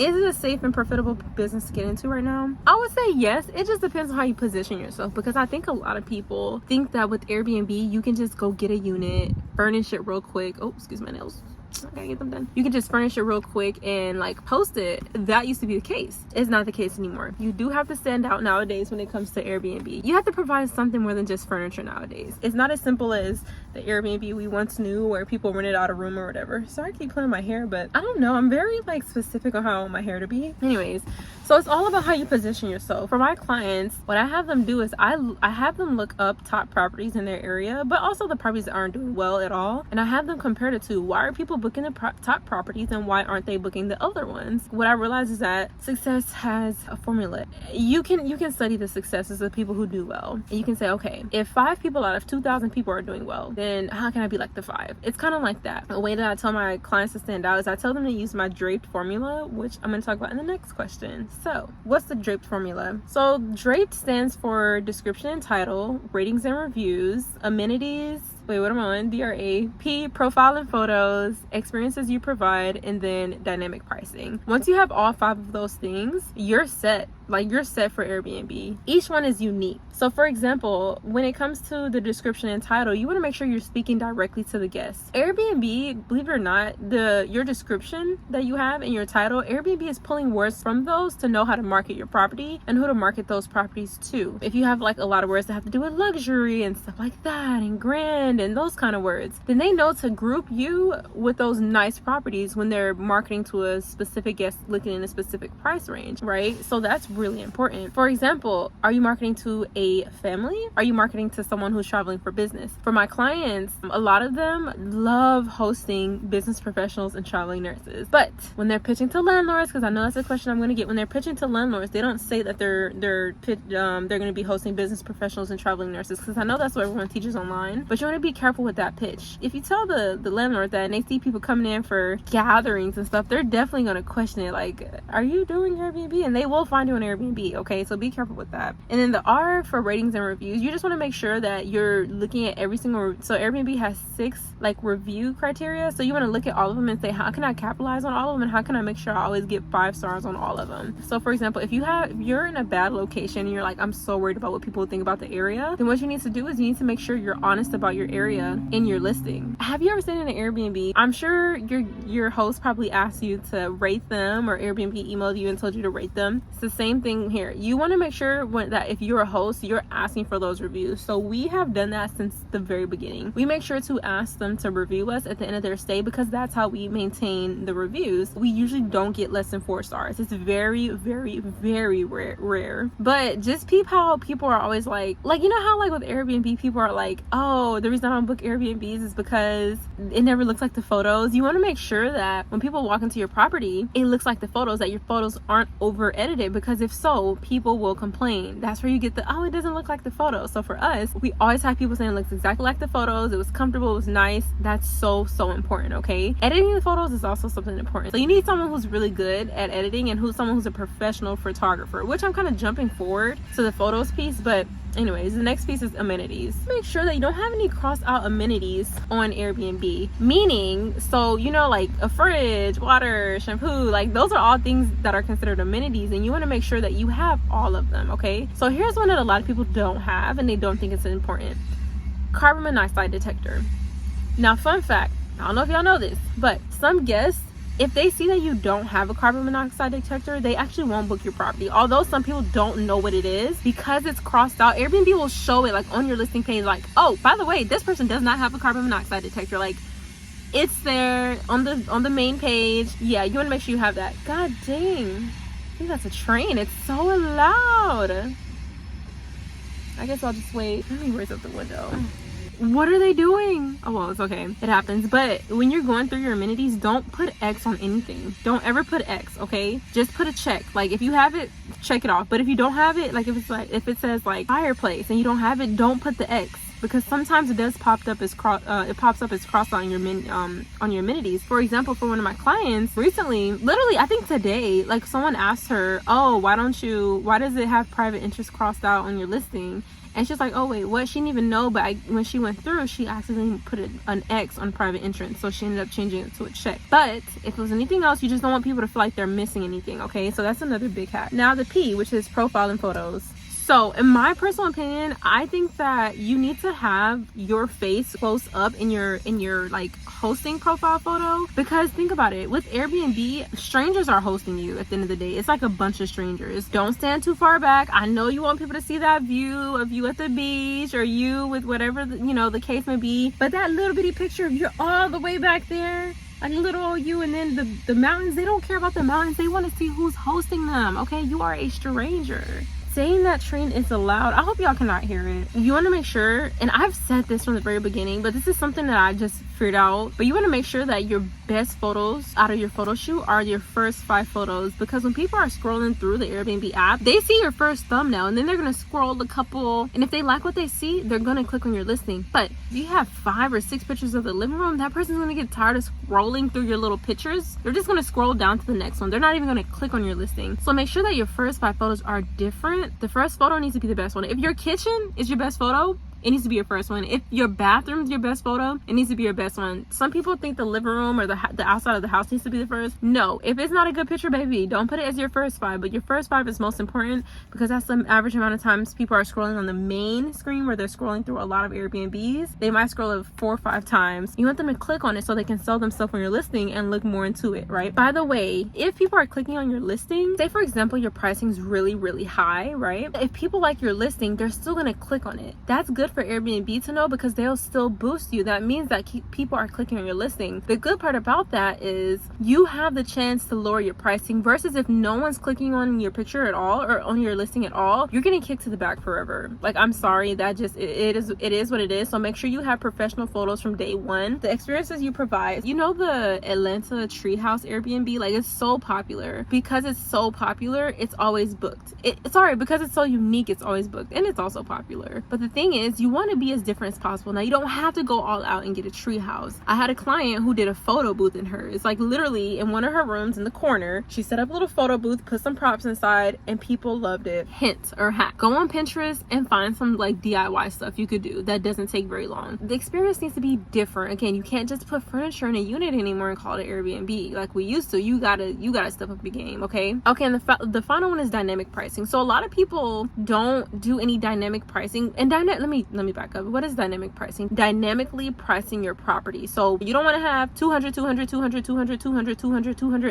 Is it a safe and profitable business to get into right now? I would say yes. It just depends on how you position yourself, because I think a lot of people think that with Airbnb you can just go get a unit, furnish it real quick. Oh, excuse my nails, I gotta get them done. You can just furnish it real quick and like post it. That used to be the case. It's not the case anymore. You do have to stand out nowadays when it comes to Airbnb. You have to provide something more than just furniture nowadays. It's not as simple as the Airbnb we once knew where people rented out a room or whatever. Sorry, I keep playing my hair, but I don't know, I'm very like specific on how I want my hair to be. Anyways, so it's all about how you position yourself. For my clients, what I have them do is I have them look up top properties in their area, but also the properties that aren't doing well at all, and I have them compare the two. Why are people booking the top properties and why aren't they booking the other ones? What I realize is that success has a formula. You can study the successes of people who do well, and you can say, okay, if 5 people out of 2,000 people are doing well, then how can I be like the 5? It's kind of like that. The way that I tell my clients to stand out is I tell them to use my DRAPE formula, which I'm going to talk about in the next question. So what's the DRAPE formula? So DRAPE stands for description and title, ratings and reviews, amenities, DRAPE, profile and photos, experiences you provide, and then dynamic pricing. Once you have all 5 of those things, you're set. Like, you're set for Airbnb. Each one is unique. So for example, when it comes to the description and title, you want to make sure you're speaking directly to the guests. Airbnb, believe it or not, your description that you have in your title, Airbnb is pulling words from those to know how to market your property and who to market those properties to. If you have like a lot of words that have to do with luxury and stuff like that and grand and those kind of words, then they know to group you with those nice properties when they're marketing to a specific guest looking in a specific price range, right? So that's really important. For example, are you marketing to a family? Are you marketing to someone who's traveling for business? For my clients, a lot of them love hosting business professionals and traveling nurses, but when they're pitching to landlords, because I know that's a question I'm going to get, when they're pitching to landlords, they don't say that they're going to be hosting business professionals and traveling nurses, because I know that's what everyone teaches online. But you want to be careful with that pitch. If you tell the landlord that and they see people coming in for gatherings and stuff, they're definitely going to question it, like, are you doing Airbnb? And they will find you an Airbnb, okay? So be careful with that. And then the R for ratings and reviews, you just want to make sure that you're looking at every single, so Airbnb has 6 like review criteria, so you want to look at all of them and say, how can I capitalize on all of them, and how can I make sure I always get 5 stars on all of them? So for example, if you're in a bad location and you're like, I'm so worried about what people think about the area, then what you need to do is you need to make sure you're honest about your area in your listing. Have you ever stayed in an Airbnb? I'm sure your host probably asked you to rate them, or Airbnb emailed you and told you to rate them. It's the same thing here. You want to make sure that if you're a host, you're asking for those reviews. So we have done that since the very beginning. We make sure to ask them to review us at the end of their stay, because that's how we maintain the reviews. We usually don't get less than 4 stars. It's very, very, very rare. But just peep how people are always like you know how like with Airbnb, people are like, oh, the reason I don't book Airbnbs is because it never looks like the photos. You want to make sure that when people walk into your property, it looks like the photos, that your photos aren't over edited, because if so, people will complain. That's where you get the, oh, it doesn't look like the photos. So for us, we always have people saying it looks exactly like the photos, it was comfortable, it was nice. That's so important, okay? Editing the photos is also something important. So you need someone who's really good at editing and someone who's a professional photographer, which I'm kind of jumping forward to the photos piece, but anyways, the next piece is amenities. Make sure that you don't have any crossed out amenities on Airbnb, meaning, so you know, like a fridge, water, shampoo, like those are all things that are considered amenities, and you want to make sure that you have all of them, okay? So here's one that a lot of people don't have and they don't think it's important: carbon monoxide detector. Now, fun fact, I don't know if y'all know this, but some guests, if they see that you don't have a carbon monoxide detector, they actually won't book your property. Although some people don't know what it is, because it's crossed out, Airbnb will show it like on your listing page, like, oh, by the way, this person does not have a carbon monoxide detector. Like, it's there on the main page. Yeah, you want to make sure you have that. God dang, I think that's a train. It's so loud. I guess I'll just wait. Let me raise up the window. What are they doing? Oh, well, it's okay. It happens. But when you're going through your amenities, don't put X on anything. Don't ever put X, okay? Just put a check. Like, if you have it, check it off. But if you don't have it, like if it says like fireplace and you don't have it, don't put the X. because sometimes it does pop up as cross on your amenities. For example, for one of my clients recently, literally I think today, like someone asked her, oh, why does it have private interest crossed out on your listing? And she's like, oh wait, what? She didn't even know, but when she went through, she accidentally put an X on private entrance, so she ended up changing it to a check. But if it was anything else, you just don't want people to feel like they're missing anything, okay? So that's another big hack. Now the P, which is profile and photos. So in my personal opinion, I think that you need to have your face close up in your like hosting profile photo, because think about it, with Airbnb, strangers are hosting you at the end of the day. It's like a bunch of strangers. Don't stand too far back. I know you want people to see that view of you at the beach, or you with whatever the case may be, but that little bitty picture of you all the way back there, like little you, and then the mountains, they don't care about the mountains. They want to see who's hosting them, okay? You are a stranger. Saying that train is allowed, I hope y'all cannot hear it. You want to make sure, and I've said this from the very beginning, but this is something that I just figured out, but you want to make sure that your best photos out of your photo shoot are your first 5 photos, because when people are scrolling through the Airbnb app, they see your first thumbnail and then they're going to scroll a couple, and if they like what they see, they're going to click on your listing. But if you have 5 or 6 pictures of the living room, that person's going to get tired of scrolling through your little pictures. They're just going to scroll down to the next one. They're not even going to click on your listing. So make sure that your first 5 photos are different. The first photo needs to be the best one. If your kitchen is your best photo, it needs to be your first one. If your bathroom is your best photo, it needs to be your best one. Some people think the living room or the outside of the house needs to be the first. No, if it's not a good picture, baby, don't put it as your first 5, but your first 5 is most important, because that's the average amount of times people are scrolling on the main screen where they're scrolling through a lot of Airbnbs. They might scroll it 4 or 5 times. You want them to click on it so they can sell themselves on your listing and look more into it, right? By the way, if people are clicking on your listing, say for example your pricing is really, really high, right? If people like your listing, they're still going to click on it. That's good for Airbnb to know, because they'll still boost you. That means that people are clicking on your listing. The good part about that is you have the chance to lower your pricing, versus if no one's clicking on your picture at all or on your listing at all, you're getting kicked to the back forever. Like, I'm sorry, that just it is what it is. So make sure you have professional photos from day one. The experiences you provide, the Atlanta treehouse Airbnb, like, it's so popular. Because it's so popular, it's always booked. Because it's so unique, it's always booked, and it's also popular. But the thing is, you want to be as different as possible. Now, you don't have to go all out and get a tree house. I had a client who did a photo booth in hers. Like, literally in one of her rooms in the corner, she set up a little photo booth, put some props inside, and people loved it. Hint or hack: go on Pinterest and find some like DIY stuff you could do that doesn't take very long. The experience needs to be different. Again, you can't just put furniture in a unit anymore and call it Airbnb like we used to. You gotta step up your game, okay? And the final one is dynamic pricing. So a lot of people don't do any dynamic pricing. And let me back up. What is dynamic pricing? Dynamically pricing your property. So you don't want to have 200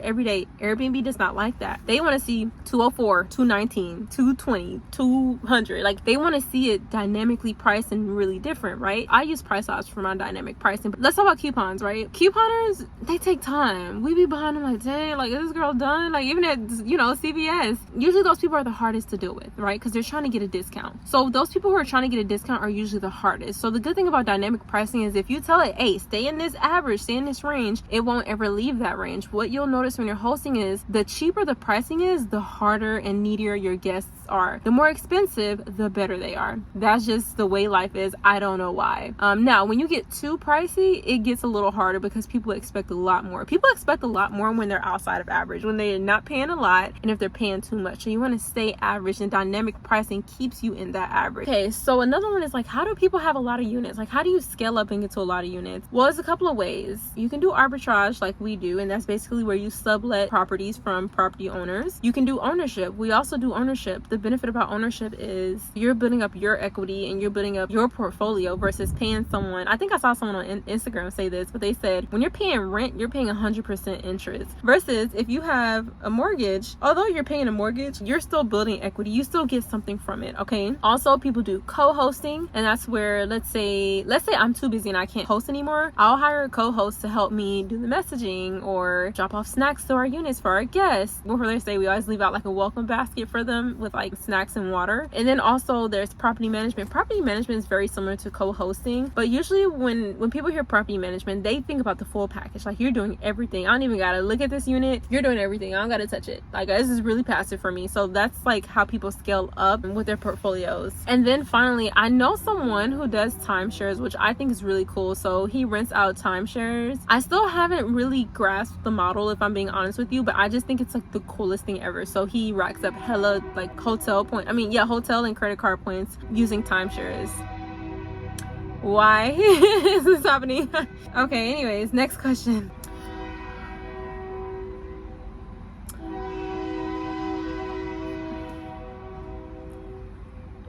every day. Airbnb does not like that. They want to see 204, 219, 220, 200. Like, they want to see it dynamically priced and really different, right? I use PriceOps for my dynamic pricing. But let's talk about coupons, right? Couponers, they take time. We be behind them like, dang, like, is this girl done? Like, even at CVS, usually those people are the hardest to deal with, right? Because they're trying to get a discount. So those people who are trying to get a discount are usually the hardest. So the good thing about dynamic pricing is if you tell it, hey, stay in this average, stay in this range, it won't ever leave that range. What you'll notice when you're hosting is the cheaper the pricing is, the harder and needier your guests are. The more expensive, the better they are. That's just the way life is. I don't know why. Now, when you get too pricey, it gets a little harder, because people expect a lot more. People expect a lot more when they're outside of average, when they're not paying a lot, and if they're paying too much. So you want to stay average, and dynamic pricing keeps you in that average. Okay, so another one is like, how do people have a lot of units? Like, how do you scale up and get to a lot of units? Well, there's a couple of ways. You can do arbitrage like we do, and that's basically where you sublet properties from property owners. You can do ownership. We also do ownership. The benefit about ownership is you're building up your equity and you're building up your portfolio versus paying someone. I think I saw someone on Instagram say this, but they said when you're paying rent, you're paying 100% interest, versus if you have a mortgage, although you're paying a mortgage, you're still building equity. You still get something from it, okay? Also, people do co-hosting, and that's where, let's say I'm too busy and I can't host anymore. I'll hire a co-host to help me do the messaging or drop off snacks to our units for our guests. Before they say, we always leave out like a welcome basket for them with like snacks and water. And then also there's property management. Property management is very similar to co-hosting, but usually when people hear property management, they think about the full package. Like, you're doing everything. I don't even gotta look at this unit. You're doing everything. I don't gotta touch it. Like, this is really passive for me. So that's like how people scale up with their portfolios. And then finally, I know know someone who does timeshares, which I think is really cool. So he rents out timeshares. I still haven't really grasped the model, if I'm being honest with you, but I just think it's like the coolest thing ever. So he racks up hella like hotel and credit card points using timeshares. Why is this happening? Okay, anyways, next question.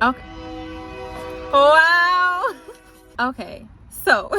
Okay. Wow. Okay. So,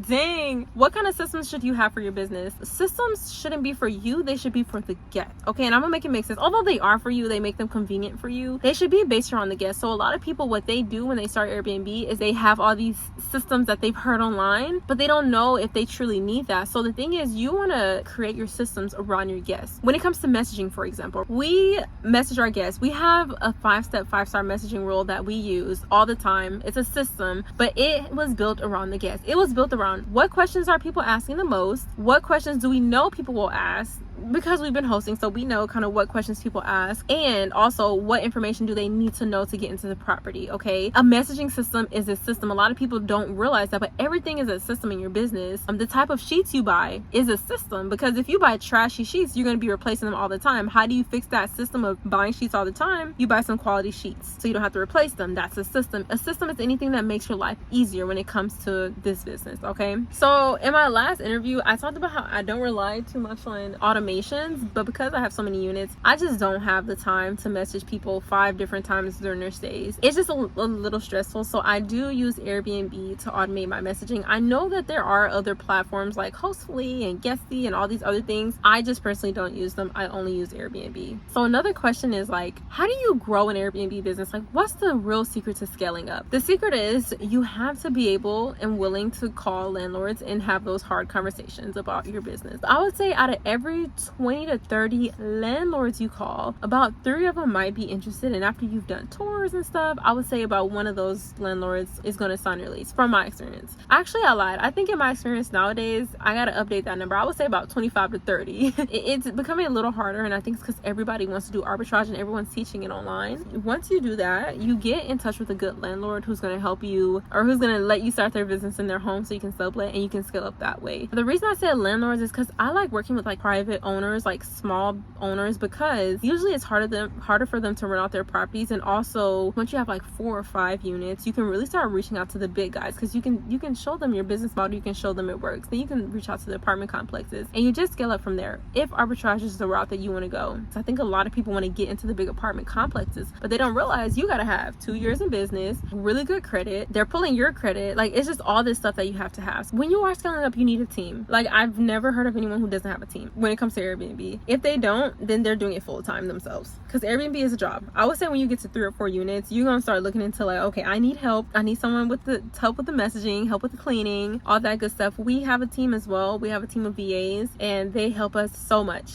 dang, what kind of systems should you have for your business? Systems shouldn't be for you, they should be for the guest. Okay, and I'm gonna make it make sense. Although they are for you, they make them convenient for you, they should be based around the guest. So a lot of people, what they do when they start Airbnb is they have all these systems that they've heard online, but they don't know if they truly need that. So the thing is, you want to create your systems around your guests. When it comes to messaging, for example, we message our guests. We have a 5-step 5-star messaging rule that we use all the time. It's a system, but it was built around the guest. It was built around what questions are people asking the most, what questions do we know people will ask, because we've been hosting, so we know kind of what questions people ask, and also what information do they need to know to get into the property. Okay, a messaging system is a system. A lot of people don't realize that, but everything is a system in your business. The type of sheets you buy is a system, because if you buy trashy sheets, you're going to be replacing them all the time. How do you fix that system of buying sheets all the time? You buy some quality sheets so you don't have to replace them. That's a system. A system is anything that makes your life easier when it comes to this business. Okay, so in my last interview, I talked about how I don't rely too much on automations, but because I have so many units, I just don't have the time to message people 5 different times during their stays. It's just a little stressful. So I do use Airbnb to automate my messaging. I know that there are other platforms like Hostfully and Guesty and all these other things. I just personally don't use them. I only use Airbnb. So another question is like, how do you grow an Airbnb business? Like, what's the real secret to scaling up? The secret is you have to be able and willing to call landlords and have those hard conversations about your business. I would say out of every 20 to 30 landlords you call, about 3 of them might be interested, and after you've done tours and stuff, I would say about 1 of those landlords is going to sign your lease, from my experience. Actually, I lied. I think in my experience nowadays, I gotta update that number. I would say about 25 to 30. It's becoming a little harder, and I think it's because everybody wants to do arbitrage and everyone's teaching it online. Once you do that, you get in touch with a good landlord who's going to help you, or who's going to let you start their business in their home so you can sublet and you can scale up that way. The reason I said landlords is because I like working with like private owners, like small owners, because usually it's harder for them to rent out their properties. And also, once you have like 4 or 5 units, you can really start reaching out to the big guys, because you can show them your business model, you can show them it works, then you can reach out to the apartment complexes and you just scale up from there if arbitrage is the route that you want to go. So I think a lot of people want to get into the big apartment complexes, but they don't realize you got to have 2 years in business, really good credit, they're pulling your credit, like it's just all this stuff that you have to have. So when you are scaling up, you need a team. Like, I've never heard of anyone who doesn't have a team when it comes to Airbnb. If they don't, then they're doing it full time themselves, because Airbnb is a job. I would say when you get to 3 or 4 units, you're gonna start looking into like, okay, I need help, I need someone to help with the messaging, help with the cleaning, all that good stuff. We have a team as well. We have a team of VAs and they help us so much.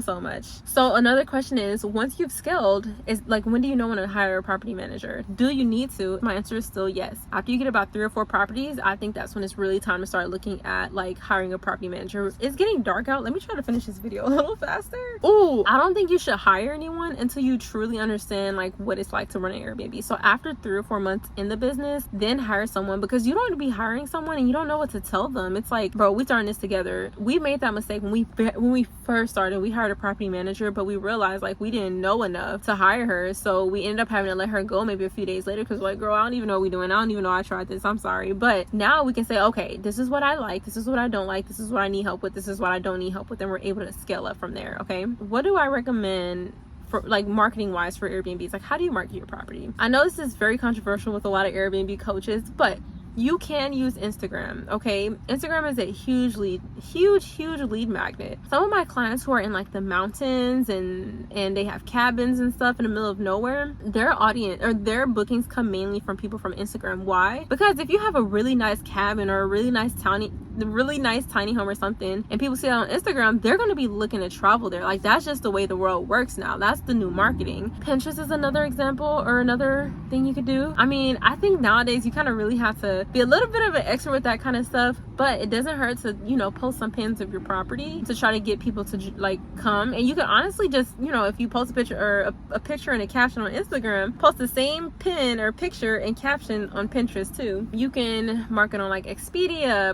So much. So another question is, once you've scaled, is like, when do you know when to hire a property manager? Do you need to? My answer is still yes. After you get about 3 or 4 properties, I think that's when it's really time to start looking at like hiring a property manager. It's getting dark out. Let me try to finish this video a little faster. Oh, I don't think you should hire anyone until you truly understand like what it's like to run an Airbnb. So after 3 or 4 months in the business, then hire someone, because you don't want to be hiring someone and you don't know what to tell them. It's like, bro, we starting this together. We made that mistake when we first started. We hired a property manager, but we realized like we didn't know enough to hire her, so we ended up having to let her go maybe a few days later, because like, girl, I don't even know what we're doing, I don't even know I tried this, I'm sorry. But now we can say, okay, this is what I like, this is what I don't like, this is what I need help with, this is what I don't need help with, and we're able to scale up from there. Okay, what do I recommend for like marketing wise for Airbnbs? Like, how do you market your property? I know this is very controversial with a lot of Airbnb coaches, but you can use Instagram. Okay, Instagram is a huge lead magnet. Some of my clients who are in like the mountains and they have cabins and stuff in the middle of nowhere, their audience or their bookings come mainly from people from Instagram. Why? Because if you have a really nice cabin or a really nice really nice tiny home or something, and people see that on Instagram, they're going to be looking to travel there. Like, that's just the way the world works now. That's the new marketing. Pinterest is another example, or another thing you could do. I mean, I think nowadays you kind of really have to be a little bit of an expert with that kind of stuff, but it doesn't hurt to, you know, post some pins of your property to try to get people to like come. And you can honestly just, you know, if you post a picture or a picture and a caption on Instagram, post the same pin or picture and caption on Pinterest too. You can market on like Expedia,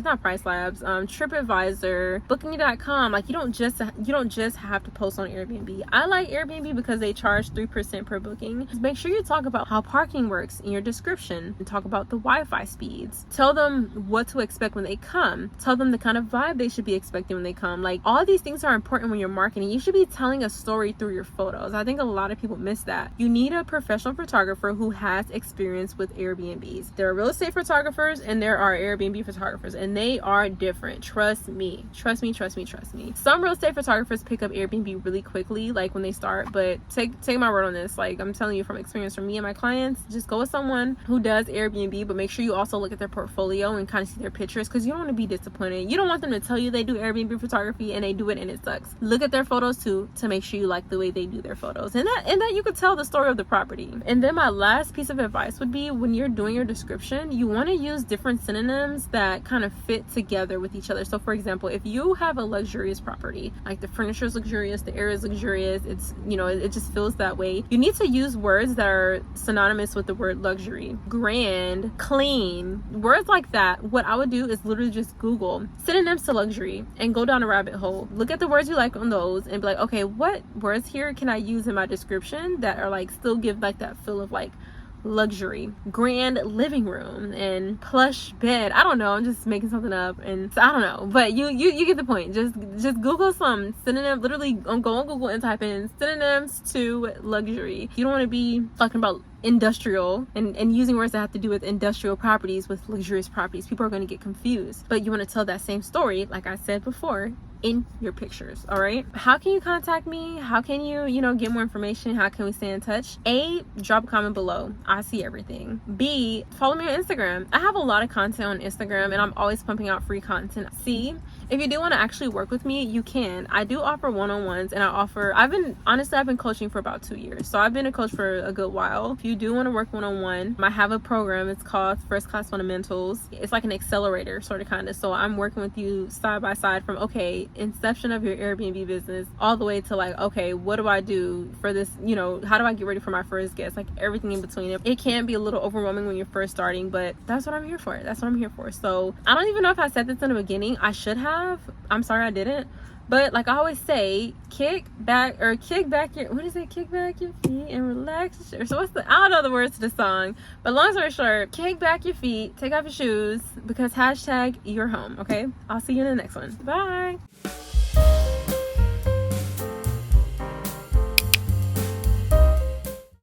not Price Labs, TripAdvisor, Booking.com. Like, you don't just have to post on Airbnb. I like Airbnb because they charge 3% per booking. Just make sure you talk about how parking works in your description, and talk about the Wi-Fi speeds. Tell them what to expect when they come. Tell them the kind of vibe they should be expecting when they come. Like, all these things are important when you're marketing. You should be telling a story through your photos. I think a lot of people miss that. You need a professional photographer who has experience with Airbnbs. There are real estate photographers and there are Airbnb photographers, and they are different. Trust me. Some real estate photographers pick up Airbnb really quickly, like when they start, but take my word on this. Like, I'm telling you from experience from me and my clients, just go with someone who does Airbnb, but make sure you also look at their portfolio and kind of see their pictures, because you don't want to be disappointed. You don't want them to tell you they do Airbnb photography and they do it and it sucks. Look at their photos too, to make sure you like the way they do their photos, and that you could tell the story of the property. And then my last piece of advice would be, when you're doing your description, you want to use different synonyms that kind of fit together with each other. So for example, if you have a luxurious property, like the furniture is luxurious, the air is luxurious, it's, you know, it just feels that way, you need to use words that are synonymous with the word luxury. Grand, clean, words like that. What I would do is literally just Google synonyms to luxury and go down a rabbit hole. Look at the words you like on those and be like, okay, what words here can I use in my description that are like, still give like that feel of like luxury. Grand living room and plush bed. I don't know, I'm just making something up, and so I don't know, but you get the point. Just Google some synonym, literally go on Google and type in synonyms to luxury. You don't want to be talking about industrial and using words that have to do with industrial properties with luxurious properties. People are going to get confused, but you want to tell that same story, like I said before, in your pictures. All right, how can you contact me? How can you know, get more information? How can we stay in touch? A, drop a comment below. I see everything. B, follow me on Instagram. I have a lot of content on Instagram and I'm always pumping out free content. C, if you do want to actually work with me, you can. I do offer one-on-ones, and I've been coaching for about 2 years, so I've been a coach for a good while. If you do want to work one-on-one, I have a program. It's called First Class Fundamentals. It's like an accelerator sort of kind of. So I'm working with you side by side from, okay, inception of your Airbnb business all the way to like, okay, what do I do for this, you know, how do I get ready for my first guest, like everything in between. It can be a little overwhelming when you're first starting, but that's what I'm here for. So I don't even know if I said this in the beginning. I should have. I'm sorry I didn't. But like I always say, kick back your feet and relax. So I don't know the words to the song, but long story short, kick back your feet, take off your shoes, because #you're home. Okay, I'll see you in the next one. Bye.